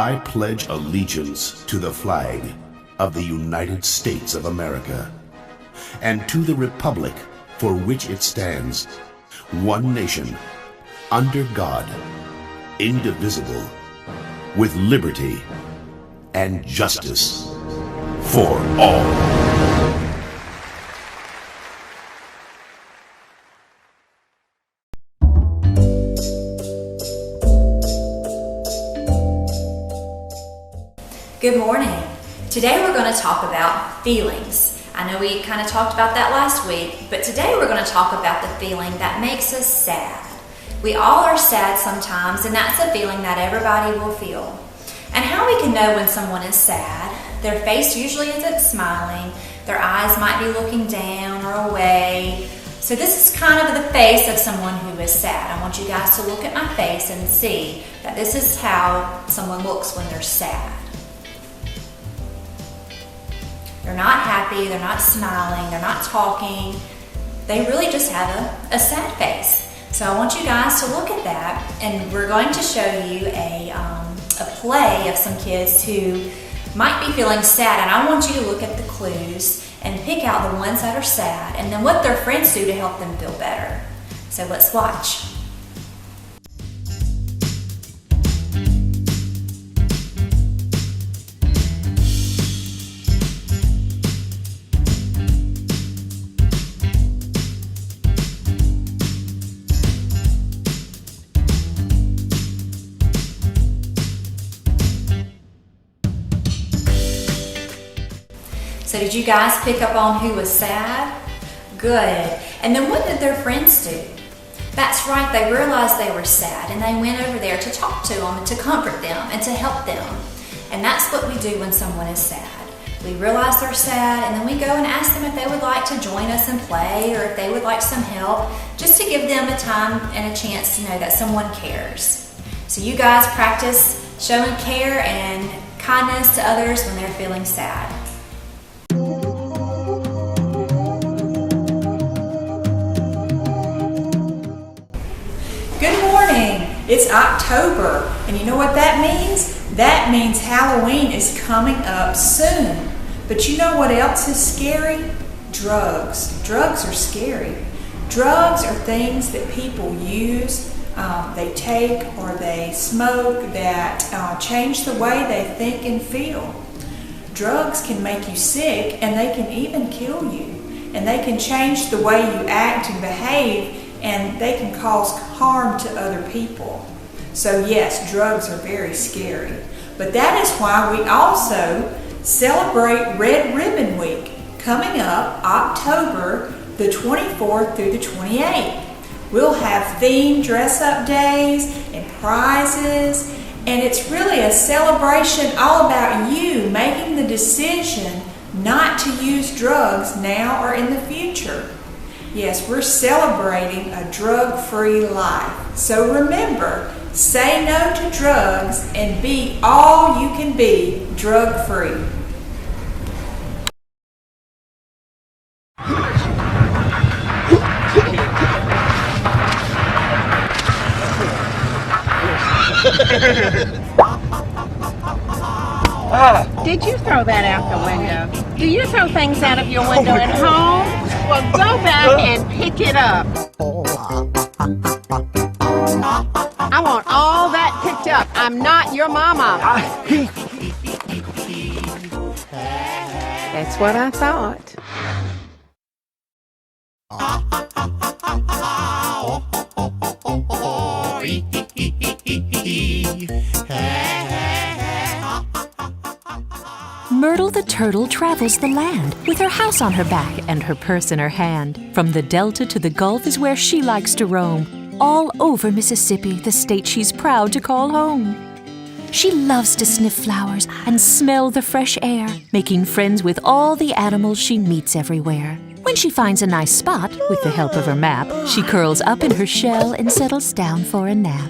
I pledge allegiance to the flag of the United States of America and to the republic for which it stands, one nation, under God, indivisible, with liberty and justice for all. Good morning. Today we're going to talk about feelings. I know we kind of talked about that last week, but today we're going to talk about the feeling that makes us sad. We all are sad sometimes, and that's a feeling that everybody will feel. And how we can know when someone is sad, their face usually isn't smiling, their eyes might be looking down or away. So this is kind of the face of someone who is sad. I want you guys to look at my face and see that this is how someone looks when they're sad. They're not happy, they're not smiling, they're not talking. They really just have a sad face. So I want you guys to look at that, and we're going to show you a play of some kids who might be feeling sad, and I want you to look at the clues and pick out the ones that are sad and then what their friends do to help them feel better. So let's watch. So did you guys pick up on who was sad? Good. And then what did their friends do? That's right, they realized they were sad and they went over there to talk to them and to comfort them and to help them. And that's what we do when someone is sad. We realize they're sad and then we go and ask them if they would like to join us and play or if they would like some help, just to give them a time and a chance to know that someone cares. So you guys practice showing care and kindness to others when they're feeling sad. Good morning. It's October, and you know what that means? That means Halloween is coming up soon. But you know what else is scary? Drugs. Drugs are scary. Drugs are things that people use, they take or they smoke that change the way they think and feel. Drugs can make you sick, and they can even kill you. And they can change the way you act and behave, and they can cause harm to other people. So yes, drugs are very scary. But that is why we also celebrate Red Ribbon Week, coming up October the 24th through the 28th. We'll have themed dress-up days and prizes, and it's really a celebration all about you making the decision not to use drugs now or in the future. Yes, we're celebrating a drug-free life. So remember, say no to drugs and be all you can be drug-free. Did you throw that out the window? Do you throw things out of your window at home? Well, go back and pick it up. I want all that picked up. I'm not your mama. That's what I thought. Myrtle the turtle travels the land with her house on her back and her purse in her hand. From the Delta to the Gulf is where she likes to roam. All over Mississippi, the state she's proud to call home. She loves to sniff flowers and smell the fresh air, making friends with all the animals she meets everywhere. When she finds a nice spot, with the help of her map, she curls up in her shell and settles down for a nap.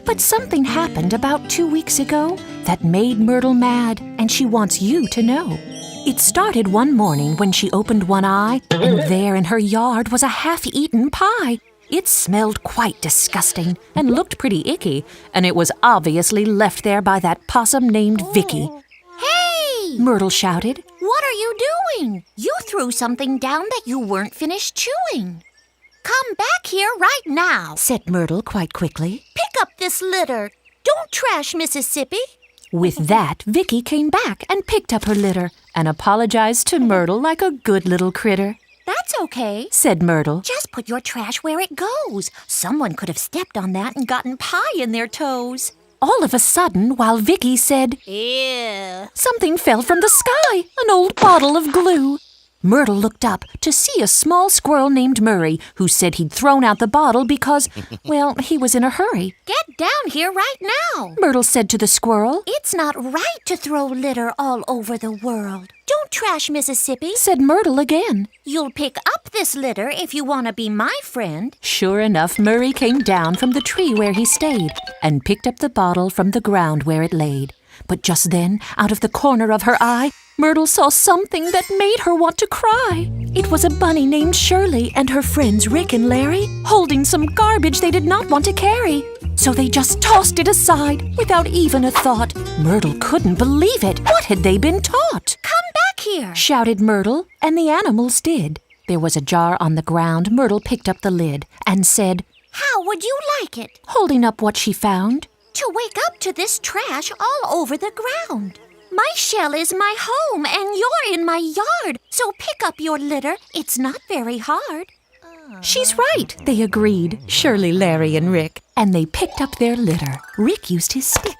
But something happened about 2 weeks ago that made Myrtle mad, and she wants you to know. It started one morning when she opened one eye, and there in her yard was a half-eaten pie. It smelled quite disgusting and looked pretty icky, and it was obviously left there by that possum named Vicky. Hey! Myrtle shouted. What are you doing? You threw something down that you weren't finished chewing. Come back here right now, said Myrtle quite quickly. Pick up this litter. Don't trash Mississippi. With that, Vicky came back and picked up her litter and apologized to Myrtle like a good little critter. That's okay, said Myrtle. Just put your trash where it goes. Someone could have stepped on that and gotten pie in their toes. All of a sudden, while Vicky said, Ew, something fell from the sky, an old bottle of glue. Myrtle looked up to see a small squirrel named Murray, who said he'd thrown out the bottle because, well, he was in a hurry. Get down here right now, Myrtle said to the squirrel. It's not right to throw litter all over the world. Don't trash Mississippi, said Myrtle again. You'll pick up this litter if you want to be my friend. Sure enough, Murray came down from the tree where he stayed and picked up the bottle from the ground where it laid. But just then, out of the corner of her eye, Myrtle saw something that made her want to cry. It was a bunny named Shirley and her friends Rick and Larry holding some garbage they did not want to carry. So they just tossed it aside without even a thought. Myrtle couldn't believe it. What had they been taught? Come back here, shouted Myrtle, and the animals did. There was a jar on the ground. Myrtle picked up the lid and said, How would you like it? Holding up what she found. To wake up to this trash all over the ground. My shell is my home and you're in my yard, so pick up your litter. It's not very hard. She's right, they agreed, Shirley, Larry, and Rick, and they picked up their litter. Rick used his stick.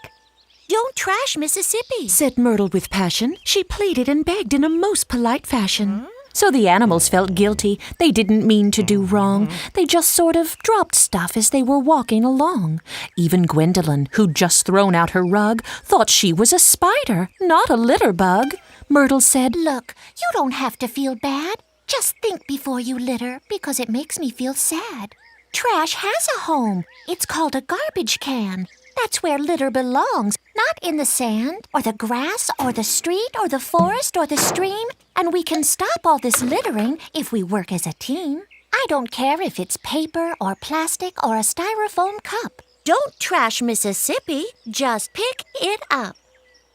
Don't trash Mississippi, said Myrtle with passion. She pleaded and begged in a most polite fashion. So the animals felt guilty. They didn't mean to do wrong. They just sort of dropped stuff as they were walking along. Even Gwendolyn, who'd just thrown out her rug, thought she was a spider, not a litter bug. Myrtle said, Look, you don't have to feel bad. Just think before you litter, because it makes me feel sad. Trash has a home. It's called a garbage can. That's where litter belongs, not in the sand, or the grass, or the street, or the forest, or the stream. And we can stop all this littering if we work as a team. I don't care if it's paper, or plastic, or a styrofoam cup. Don't trash Mississippi, just pick it up.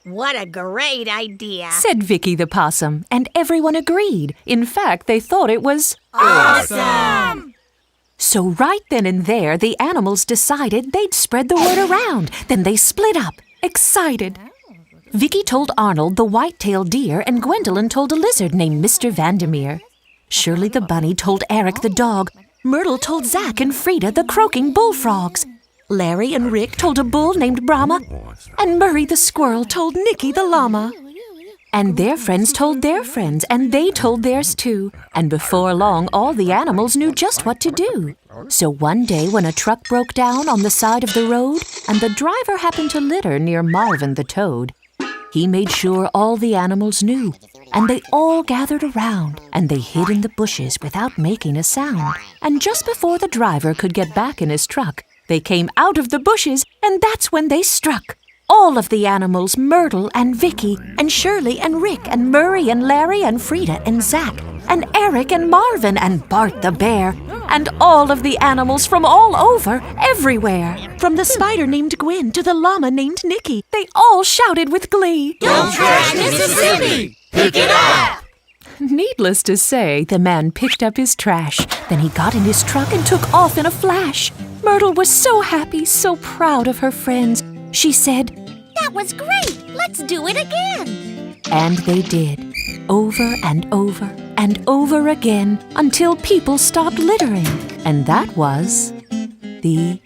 What a great idea, said Vicky the possum, and everyone agreed. In fact, they thought it was awesome! So right then and there, the animals decided they'd spread the word around. Then they split up, excited. Vicky told Arnold the white-tailed deer, and Gwendolyn told a lizard named Mr. Vandermeer. Shirley the bunny told Eric the dog. Myrtle told Zach and Frida the croaking bullfrogs. Larry and Rick told a bull named Brahma, and Murray the squirrel told Nicky the llama. And their friends told their friends, and they told theirs too. And before long, all the animals knew just what to do. So one day when a truck broke down on the side of the road, and the driver happened to litter near Marvin the toad, he made sure all the animals knew, and they all gathered around, and they hid in the bushes without making a sound. And just before the driver could get back in his truck, they came out of the bushes, and that's when they struck. All of the animals, Myrtle and Vicky and Shirley and Rick and Murray and Larry and Frida and Zach and Eric and Marvin and Bart the bear and all of the animals from all over, everywhere. From the spider named Gwen to the llama named Nicky, they all shouted with glee. Don't trash Mississippi! Pick it up! Needless to say, the man picked up his trash. Then he got in his truck and took off in a flash. Myrtle was so happy, so proud of her friends. She said, That was great! Let's do it again! And they did, over and over and over again, until people stopped littering. And that was the